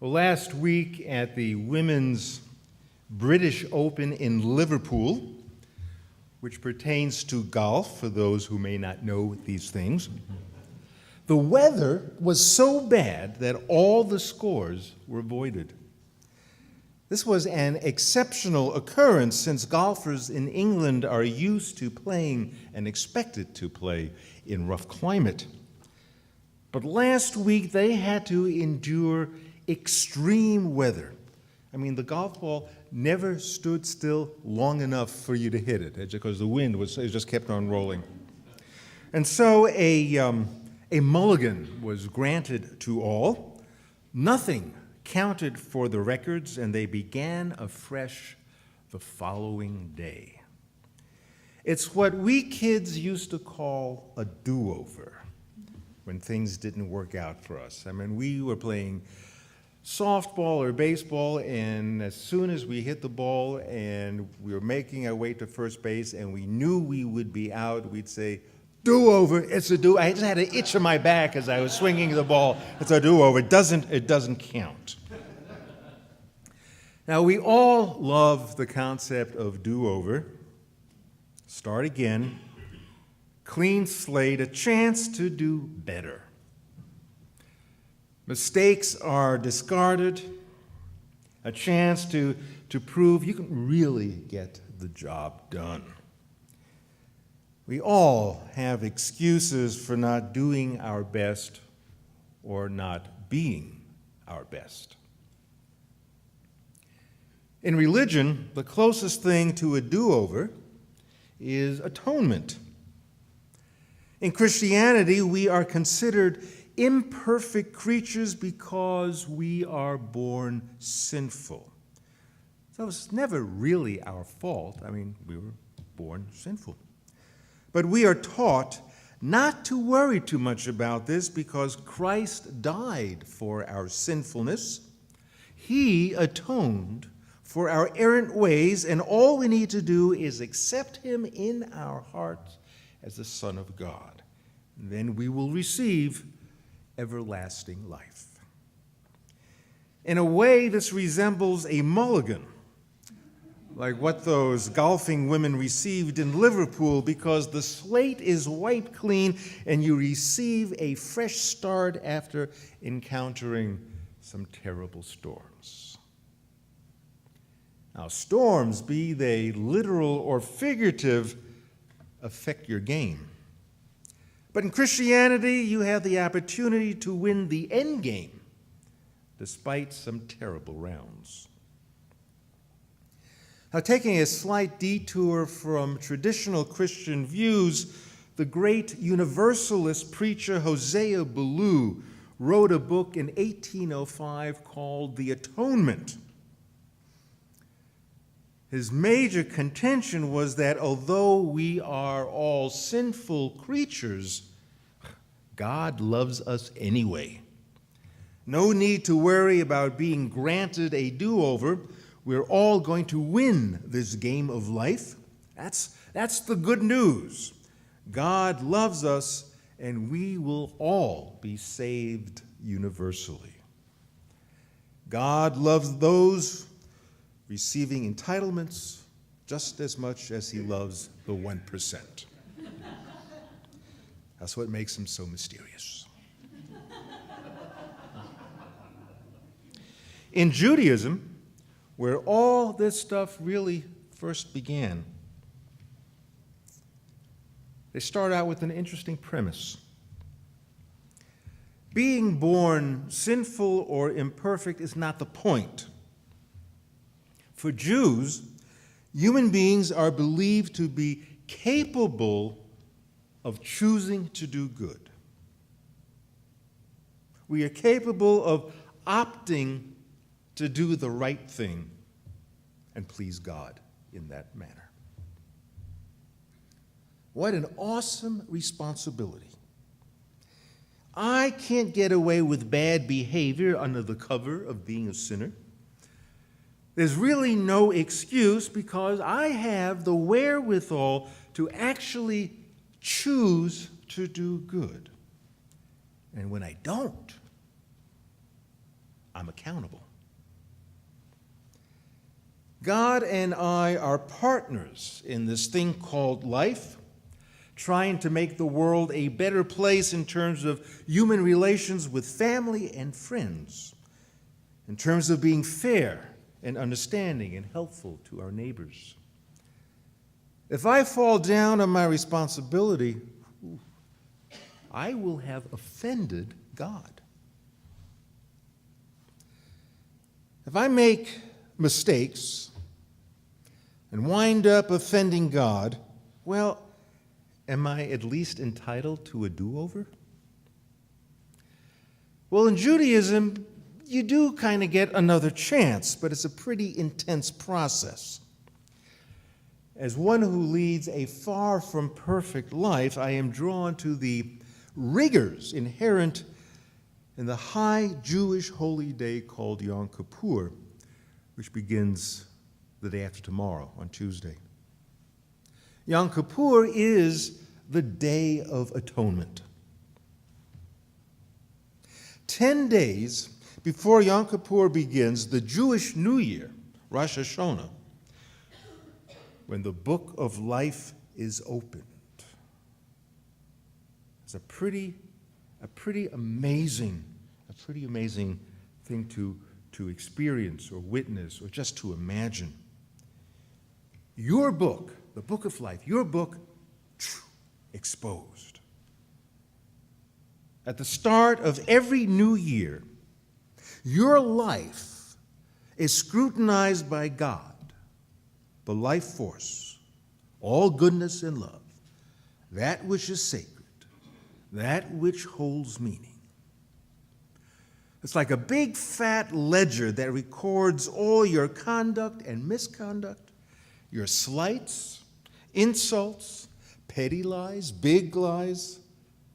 Well, last week at the Women's British Open in Liverpool, which pertains to golf, for those who may not know these things, the weather was so bad that all the scores were voided. This was an exceptional occurrence since golfers in England are used to playing and expected to play in rough climate. But last week they had to endure extreme weather. I mean, the golf ball never stood still long enough for you to hit it because the wind just kept on rolling. And so a mulligan was granted to all. Nothing counted for the records, and they began afresh the following day. It's what we kids used to call a do-over when things didn't work out for us. I mean, we were playing softball or baseball, and as soon as we hit the ball and we were making our way to first base and we knew we would be out, we'd say, do-over, it's a do. I just had an itch in my back as I was swinging the ball. It's a do-over. It doesn't count. Now, we all love the concept of do-over. Start again. Clean slate, a chance to do better. Mistakes are discarded, a chance to prove you can really get the job done. We all have excuses for not doing our best or not being our best. In religion, the closest thing to a do-over is atonement. In Christianity, we are considered imperfect creatures because we are born sinful. So it's never really our fault. I mean, we were born sinful. But we are taught not to worry too much about this because Christ died for our sinfulness. He atoned for our errant ways, and all we need to do is accept him in our hearts as the Son of God. And then we will receive everlasting life. In a way, this resembles a mulligan, like what those golfing women received in Liverpool, because the slate is wiped clean and you receive a fresh start after encountering some terrible storms. Now, storms, be they literal or figurative, affect your game. But in Christianity, you have the opportunity to win the end game, despite some terrible rounds. Now, taking a slight detour from traditional Christian views, the great Universalist preacher Hosea Ballou wrote a book in 1805 called The Atonement. His major contention was that although we are all sinful creatures, God loves us anyway. No need to worry about being granted a do-over. We're all going to win this game of life. That's the good news. God loves us, and we will all be saved universally. God loves those receiving entitlements just as much as he loves the 1%. That's what makes him so mysterious. In Judaism, where all this stuff really first began, they start out with an interesting premise. Being born sinful or imperfect is not the point. For Jews, human beings are believed to be capable of choosing to do good. We are capable of opting to do the right thing and please God in that manner. What an awesome responsibility. I can't get away with bad behavior under the cover of being a sinner. There's really no excuse because I have the wherewithal to actually choose to do good. And when I don't, I'm a accountable. God and I are partners in this thing called life, trying to make the world a better place in terms of human relations with family and friends, in terms of being fair and understanding and helpful to our neighbors. If I fall down on my responsibility, I will have offended God. If I make mistakes and wind up offending God, well, am I at least entitled to a do-over? Well, in Judaism, you do kind of get another chance, but it's a pretty intense process. As one who leads a far from perfect life, I am drawn to the rigors inherent in the high Jewish holy day called Yom Kippur, which begins the day after tomorrow, on Tuesday. Yom Kippur is the Day of Atonement. 10 days before Yom Kippur begins the Jewish New Year, Rosh Hashanah, when the book of life is opened. It's a pretty amazing thing to experience or witness or just to imagine. Your book, the book of life, your book, exposed. At the start of every new year, your life is scrutinized by God, the life force, all goodness and love, that which is sacred, that which holds meaning. It's like a big fat ledger that records all your conduct and misconduct, your slights, insults, petty lies, big lies,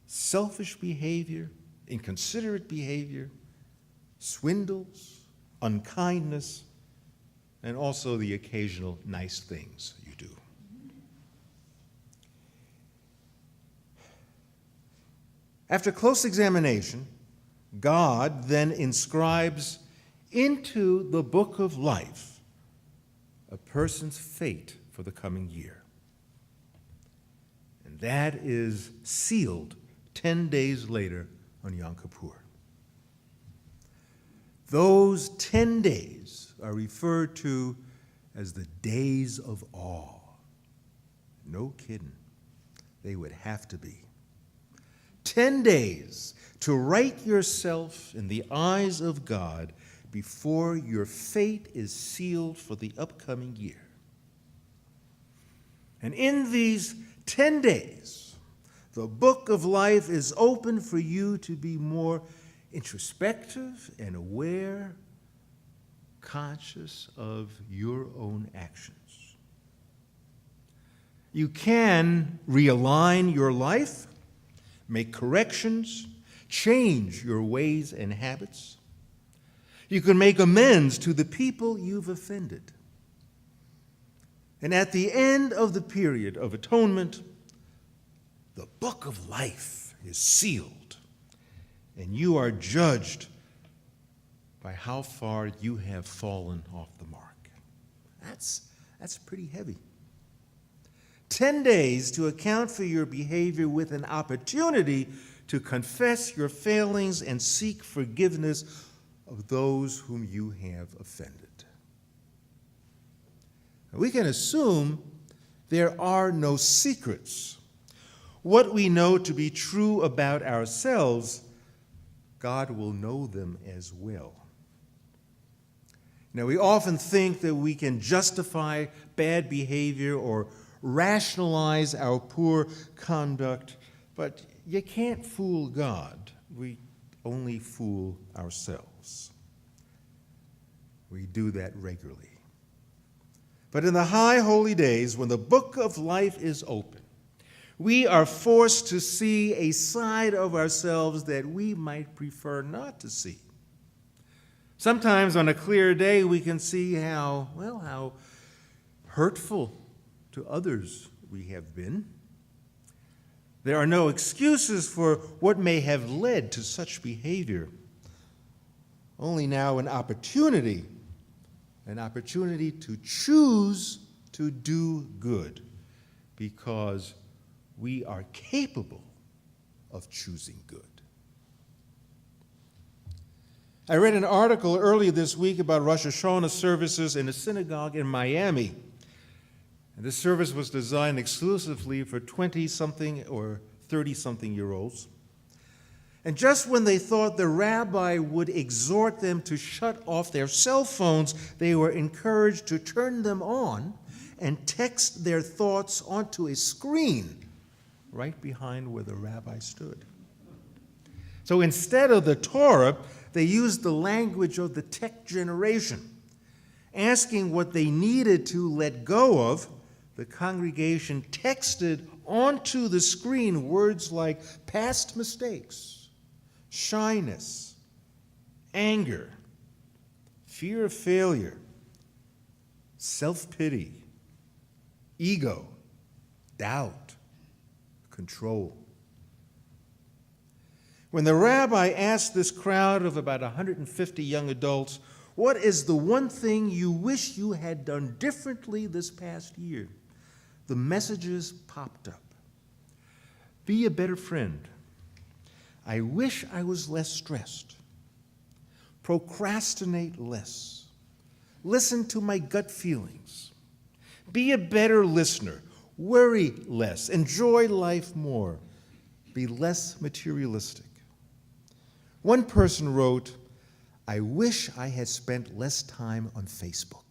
selfish behavior, inconsiderate behavior, swindles, unkindness, and also the occasional nice things you do. After close examination, God then inscribes into the book of life a person's fate for the coming year. And that is sealed 10 days later on Yom Kippur. Those 10 days are referred to as the days of awe. No kidding. They would have to be. 10 days to right yourself in the eyes of God before your fate is sealed for the upcoming year. And in these 10 days, the book of life is open for you to be more introspective and aware, conscious of your own actions. You can realign your life, make corrections, change your ways and habits. You can make amends to the people you've offended. And at the end of the period of atonement, the book of life is sealed, and you are judged by how far you have fallen off the mark. That's pretty heavy. 10 days to account for your behavior with an opportunity to confess your failings and seek forgiveness of those whom you have offended. We can assume there are no secrets. What we know to be true about ourselves, God will know them as well. Now, we often think that we can justify bad behavior or rationalize our poor conduct, but you can't fool God. We only fool ourselves. We do that regularly. But in the high holy days, when the book of life is open, we are forced to see a side of ourselves that we might prefer not to see. Sometimes on a clear day, we can see how hurtful to others we have been. There are no excuses for what may have led to such behavior. only now an opportunity to choose to do good, because we are capable of choosing good. I read an article earlier this week about Rosh Hashanah services in a synagogue in Miami. And this service was designed exclusively for 20-something or 30-something-year-olds. And just when they thought the rabbi would exhort them to shut off their cell phones, they were encouraged to turn them on and text their thoughts onto a screen right behind where the rabbi stood. So instead of the Torah, they used the language of the tech generation. Asking what they needed to let go of, the congregation texted onto the screen words like past mistakes, shyness, anger, fear of failure, self-pity, ego, doubt, control. When the rabbi asked this crowd of about 150 young adults, "What is the one thing you wish you had done differently this past year?" the messages popped up. Be a better friend. I wish I was less stressed. Procrastinate less. Listen to my gut feelings. Be a better listener. Worry less. Enjoy life more. Be less materialistic. One person wrote, "I wish I had spent less time on Facebook."